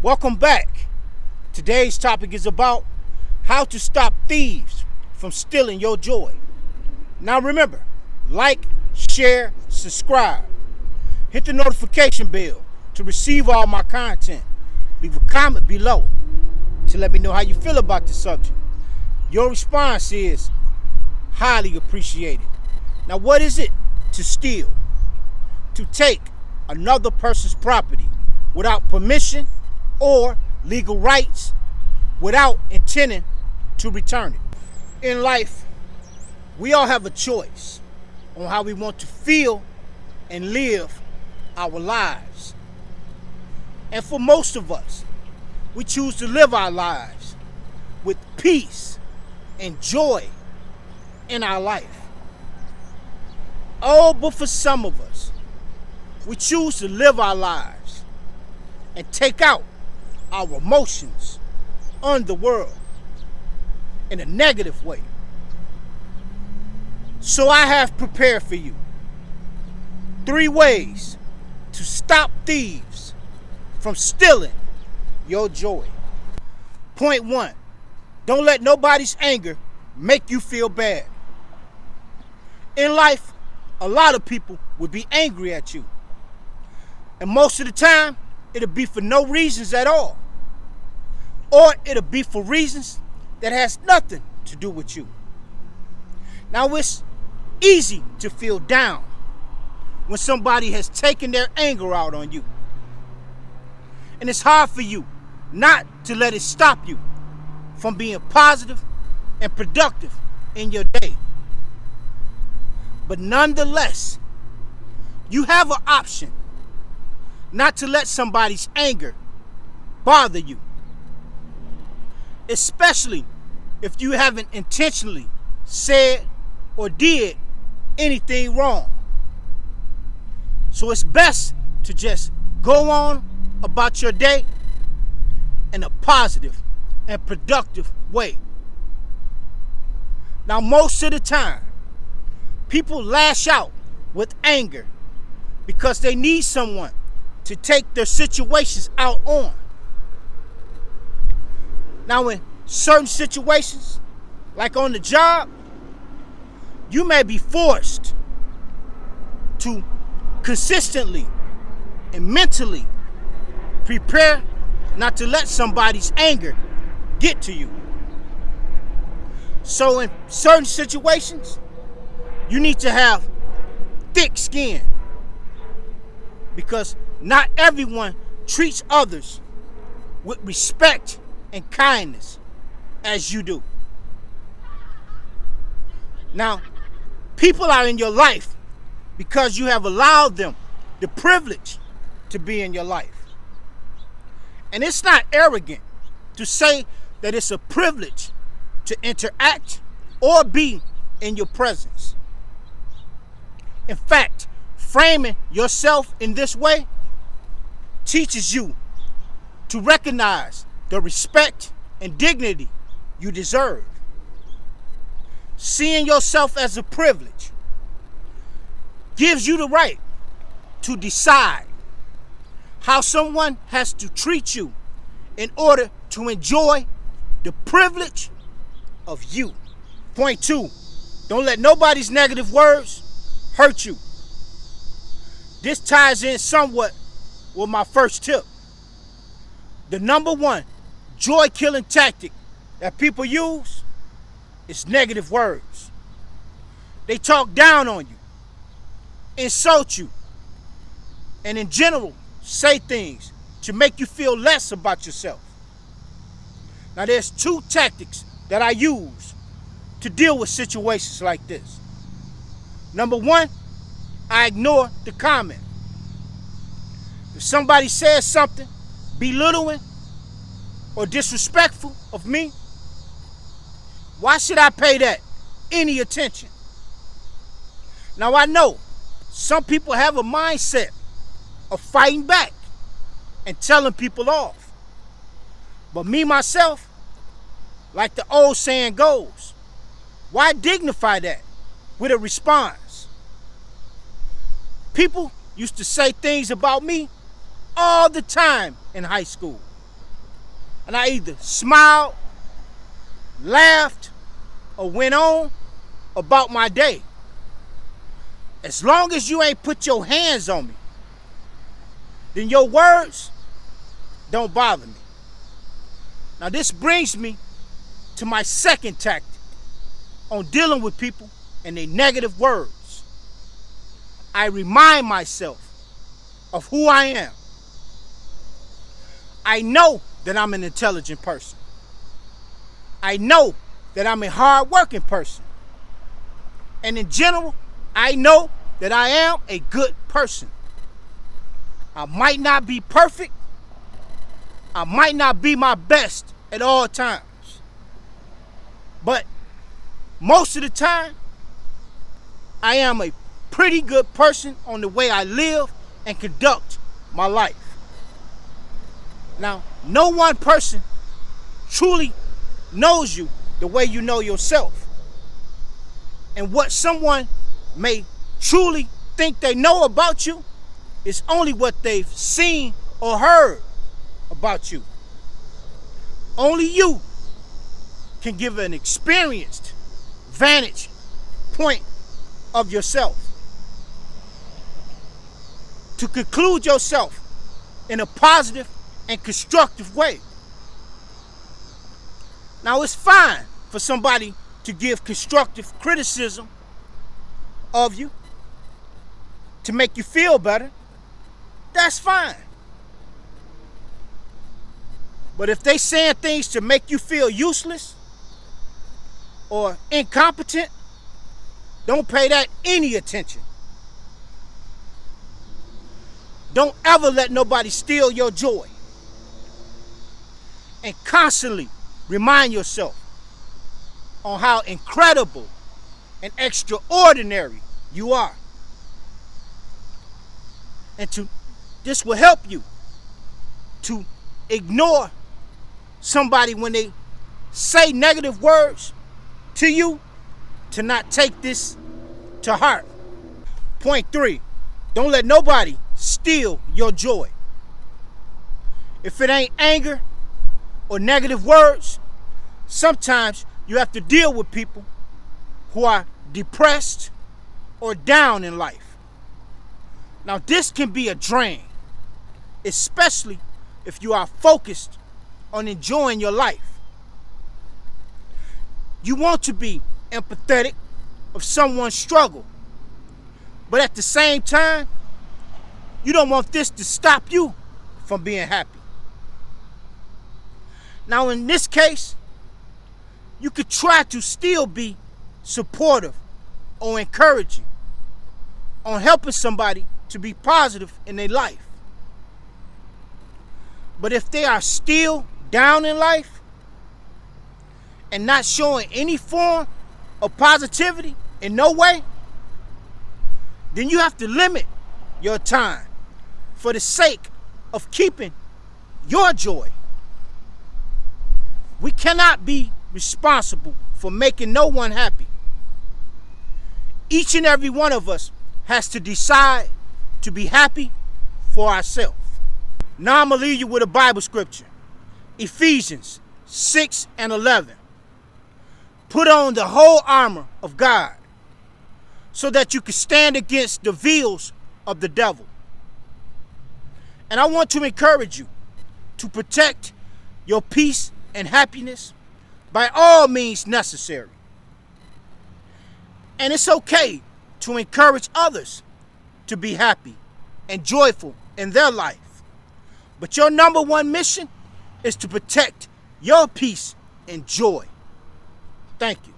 Welcome back. Today's topic is about how to stop thieves from stealing your joy. Now remember, like, share, subscribe. Hit the notification bell to receive all my content. Leave a comment below to let me know how you feel about the subject. Your response is highly appreciated. Now, what is it to steal? To take another person's property without permission or legal rights, without intending to return it. In life, we all have a choice on how we want to feel and live our lives. And for most of us, we choose to live our lives with peace and joy in our life. Oh, but for some of us, we choose to live our lives and take out our emotions on the world in a negative way. So I have prepared for you 3 ways to stop thieves from stealing your joy. Point 1, don't let nobody's anger make you feel bad. In life, a lot of people would be angry at you. And most of the time, it'll be for no reasons at all. Or it'll be for reasons that has nothing to do with you. Now, it's easy to feel down when somebody has taken their anger out on you. And it's hard for you not to let it stop you from being positive and productive in your day. But nonetheless, you have an option not to let somebody's anger bother you, especially if you haven't intentionally said or did anything wrong. So it's best to just go on about your day in a positive and productive way. Now, most of the time, people lash out with anger because they need someone to take their situations out on. Now, in certain situations, like on the job, you may be forced to consistently and mentally prepare not to let somebody's anger get to you. So in certain situations, you need to have thick skin, because not everyone treats others with respect and kindness as you do. Now, people are in your life because you have allowed them the privilege to be in your life. And it's not arrogant to say that it's a privilege to interact or be in your presence. In fact, framing yourself in this way teaches you to recognize the respect and dignity you deserve. Seeing yourself as a privilege gives you the right to decide how someone has to treat you in order to enjoy the privilege of you. Point 2, don't let nobody's negative words hurt you. This ties in somewhat with my first tip. The number 1 joy-killing tactic that people use is negative words. They talk down on you, insult you, and in general, say things to make you feel less about yourself. Now, there's 2 tactics that I use to deal with situations like this. Number 1, I ignore the comment. If somebody says something belittling or disrespectful of me, why should I pay that any attention? Now, I know some people have a mindset of fighting back and telling people off. But me, myself, like the old saying goes, why dignify that with a response? People used to say things about me all the time in high school. And I either smiled, laughed, or went on about my day. As long as you ain't put your hands on me, then your words don't bother me. Now this brings me to my second tactic on dealing with people and their negative words. I remind myself of who I am. I know that I'm an intelligent person. I know that I'm a hard-working person. And in general, I know that I am a good person. I might not be perfect. I might not be my best at all times. But most of the time, I am a pretty good person on the way I live and conduct my life. Now, no one person truly knows you the way you know yourself. And what someone may truly think they know about you is only what they've seen or heard about you. Only you can give an experienced vantage point of yourself to conclude yourself in a positive and constructive way. Now, it's fine for somebody to give constructive criticism of you to make you feel better. That's fine. But if they saying things to make you feel useless or incompetent, don't pay that any attention. Don't ever let nobody steal your joy. And constantly remind yourself on how incredible and extraordinary you are. And this will help you to ignore somebody when they say negative words to you, to not take this to heart. Point 3, don't let nobody steal your joy. If it ain't anger or negative words, sometimes you have to deal with people who are depressed or down in life. Now, this can be a drain, especially if you are focused on enjoying your life. You want to be empathetic of someone's struggle, but at the same time, you don't want this to stop you from being happy. Now, in this case, you could try to still be supportive or encouraging on helping somebody to be positive in their life. But if they are still down in life and not showing any form of positivity in no way, then you have to limit your time for the sake of keeping your joy. We cannot be responsible for making no one happy. Each and every one of us has to decide to be happy for ourselves. Now I'm going to leave you with a Bible scripture. Ephesians 6:11. Put on the whole armor of God so that you can stand against the wiles of the devil. And I want to encourage you to protect your peace and happiness by all means necessary. And it's okay to encourage others to be happy and joyful in their life. But your number one mission is to protect your peace and joy. Thank you.